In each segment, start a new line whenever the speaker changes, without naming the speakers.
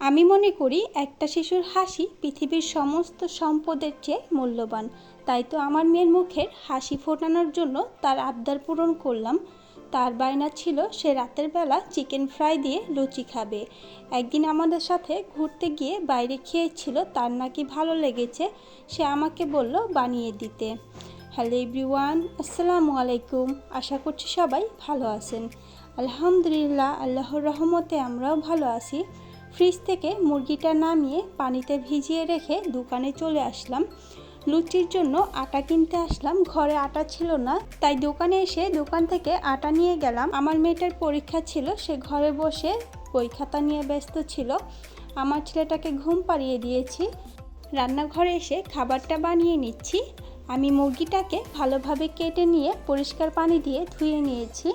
আমি মনে করি একটা শিশুর হাসি পৃথিবীর সমস্ত সম্পদের চেয়ে মূল্যবান। তাই তো আমার মেয়ের মুখের হাসি ফোটানোর জন্য তার আবদার পূরণ করলাম। তার বায়না ছিল সে রাতের বেলা চিকেন ফ্রাই দিয়ে লুচি খাবে। একদিন আমাদের সাথে ঘুরতে গিয়ে বাইরে খেয়েছিল, তার নাকি ভালো লেগেছে। সে আমাকে বলল বানিয়ে দিতে। হ্যালো এভরিওয়ান, আসসালামু আলাইকুম। আশা করছি সবাই ভালো আছেন। আলহামদুলিল্লাহ, আল্লাহর রহমতে আমরাও ভালো আছি। ফ্রিজ থেকে মুরগিটা নামিয়ে পানিতে ভিজিয়ে রেখে দোকানে চলে আসলাম। লুচির জন্য আটা কিনতে আসলাম। ঘরে আটা ছিল না, তাই দোকানে এসে দোকান থেকে আটা নিয়ে গেলাম। আমার মেয়েটার পরীক্ষা ছিল, সে ঘরে বসে বই খাতা নিয়ে ব্যস্ত ছিল। আমার ছেলেটাকে ঘুম পাড়িয়ে দিয়েছি। রান্নাঘরে এসে খাবারটা বানিয়ে নিচ্ছি। আমি মুরগিটাকে ভালোভাবে কেটে নিয়ে পরিষ্কার পানি দিয়ে ধুয়ে নিয়েছি।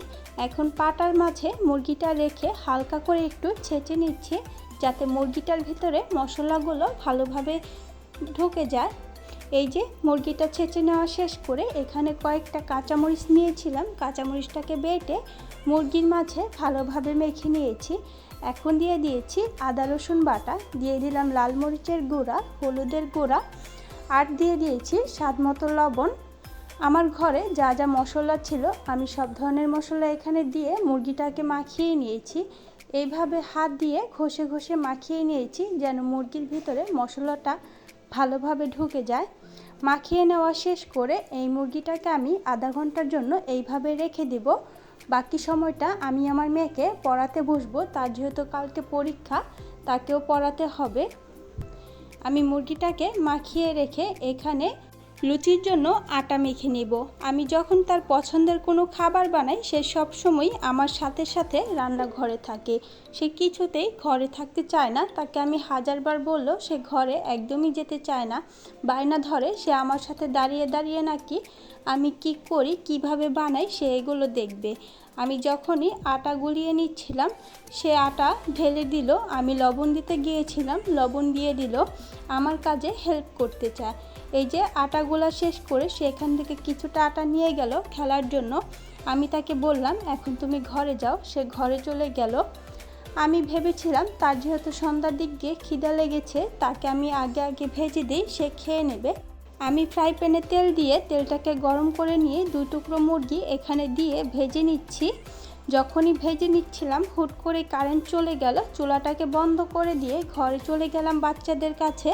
এখন পাটার মাঝে মুরগিটা রেখে হালকা করে একটু ছেঁচে নিচ্ছি, যাতে মুরগিটার ভিতরে মশলাগুলো ভালোভাবে ঢুকে যায়। এই যে মুরগিটা ছেঁচে নেওয়া শেষ করে এখানে কয়েকটা কাঁচামরিচ নিয়েছিলাম। কাঁচামরিচটাকে বেটে মুরগির মাঝে ভালোভাবে মেখে নিয়েছি। এখন দিয়ে দিয়েছি আদা রসুন বাটা, দিয়ে দিলাম লাল মরিচের গুঁড়া, হলুদের গুঁড়া, আর দিয়ে দিয়েছি স্বাদ মতো লবণ। আমার ঘরে যা যা মশলা ছিল আমি সব ধরনের মশলা এখানে দিয়ে মুরগিটাকে মাখিয়ে নিয়েছি। এইভাবে হাত দিয়ে ঘষে ঘষে মাখিয়ে নিয়েছি, যেন মুরগির ভিতরে মশলাটা ভালোভাবে ঢুকে যায়। মাখিয়ে নেওয়া শেষ করে এই মুরগিটাকে আমি আধা ঘন্টার জন্য এইভাবে রেখে দিব। বাকি সময়টা আমি আমার মেয়েকে পড়াতে বসবো। তার যেহেতু কালকে পরীক্ষা, তাকেও পড়াতে হবে। আমি মুরগিটাকে মাখিয়ে রেখে এখানে লুচির জন্য আটা মেখে নেব। আমি যখন তার পছন্দের কোনো খাবার বানাই, সে সবসময় আমার সাথে সাথে রান্নাঘরে থাকে। সে কিছুতেই ঘরে থাকতে চায় না। তাকে আমি হাজারবার বললেও সে ঘরে একদমই যেতে চায় না। বায়না ধরে সে আমার সাথে দাঁড়িয়ে দাঁড়িয়ে নাকি আমি কি করি, কিভাবে বানাই সে এগুলো দেখবে। আমি যখনই আটা গুলিয়ে নিচ্ছিলাম, সে আটা ঢেলে দিল। আমি লবণ দিতে গিয়েছিলাম, লবণ দিয়ে দিল। আমার কাজে হেল্প করতে চায়। এই যে আটাগুলা শেষ করে সে এখান থেকে কিছুটা আটা নিয়ে গেল খেলার জন্য। আমি তাকে বললাম এখন তুমি ঘরে যাও। সে ঘরে চলে গেল। আমি ভেবেছিলাম তার যেহেতু সন্ধ্যার দিক দিয়ে খিদা লেগেছে, তাকে আমি আগে আগে ভেজে দিই, সে খেয়ে নেবে। আমি ফ্রাই প্যানে তেল দিয়ে তেলটাকে গরম করে নিয়ে 2 টুকরো মুরগি এখানে দিয়ে ভেজে নিচ্ছি। যখনই ভেজে নিচ্ছিলাম হুট করে কারেন্ট চলে গেল। চুলাটাকে বন্ধ করে দিয়ে ঘরে চলে গেলাম বাচ্চাদের কাছে।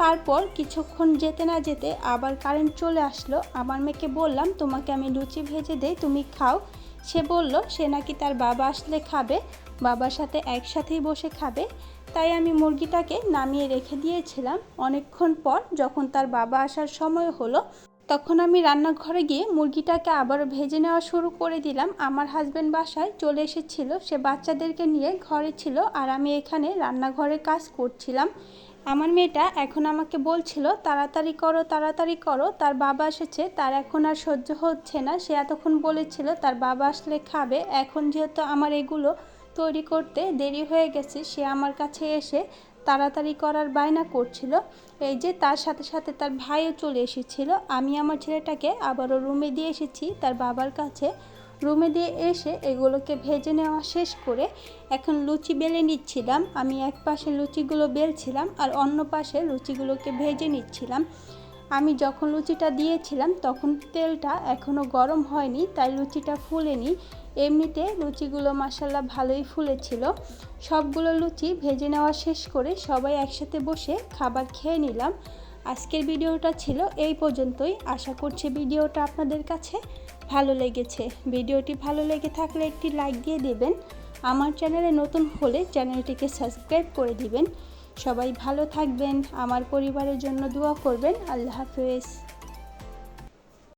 তারপর কিছুক্ষণ যেতে না যেতে আবার কারেন্ট চলে আসলো। আমার মেয়েকে বললাম তোমাকে আমি লুচি ভেজে দেই, তুমি খাও। সে বলল সে নাকি তার বাবা আসলে খাবে, বাবার সাথে একসাথেই বসে খাবে। তাই আমি মুরগিটাকে নামিয়ে রেখে দিয়েছিলাম। অনেকক্ষণ পর যখন তার বাবা আসার সময় হলো, তখন আমি রান্নাঘরে গিয়ে মুরগিটাকে আবারও ভেজে নেওয়া শুরু করে দিলাম। আমার হাজব্যান্ড বাসায় চলে এসেছিল, সে বাচ্চাদেরকে নিয়ে ঘরে ছিল, আর আমি এখানে রান্নাঘরে কাজ করছিলাম। আমার মেয়েটা এখন আমাকে বলছিল তাড়াতাড়ি করো তাড়াতাড়ি করো, তার বাবা এসেছে, তার এখন আর সহ্য হচ্ছে না। সে এতক্ষণ বলেছিল তার বাবা আসলে খাবে। এখন যেহেতু আমার এগুলো তৈরি করতে দেরি হয়ে গেছে, সে আমার কাছে এসে তাড়াতাড়ি করার বায়না করছিল। এই যে তার সাথে সাথে তার ভাইও চলে এসেছিল। আমি আমার ছেলেটাকে আবারও রুমে দিয়ে এসেছি তার বাবার কাছে। রুমে দিয়ে এসে এগুলোকে ভেজে নেওয়া শেষ করে এখন লুচি বেলে নিচ্ছিলাম। আমি এক পাশে লুচিগুলো বেলছিলাম আর অন্য পাশে লুচিগুলোকে ভেজে নিচ্ছিলাম। আমি যখন লুচিটা দিয়েছিলাম তখন তেলটা এখনও গরম হয়নি, তাই লুচিটা ফুলেনি। এমনিতে লুচিগুলো মাশাআল্লাহ ভালোই ফুলেছিল। সবগুলো লুচি ভেজে নেওয়া শেষ করে সবাই একসাথে বসে খাবার খেয়ে নিলাম। আজকের ভিডিওটা ছিল এই পর্যন্তই। আশা করছি ভিডিওটা আপনাদের কাছে ভালো লেগেছে। ভিডিওটি ভালো লেগে থাকলে একটি লাইক দিয়ে দেবেন। আমার চ্যানেলে নতুন হলে চ্যানেলটিকে সাবস্ক্রাইব করে দিবেন। সবাই ভালো থাকবেন, আমার পরিবারের জন্য দোয়া করবেন। আল্লাহ হাফেজ।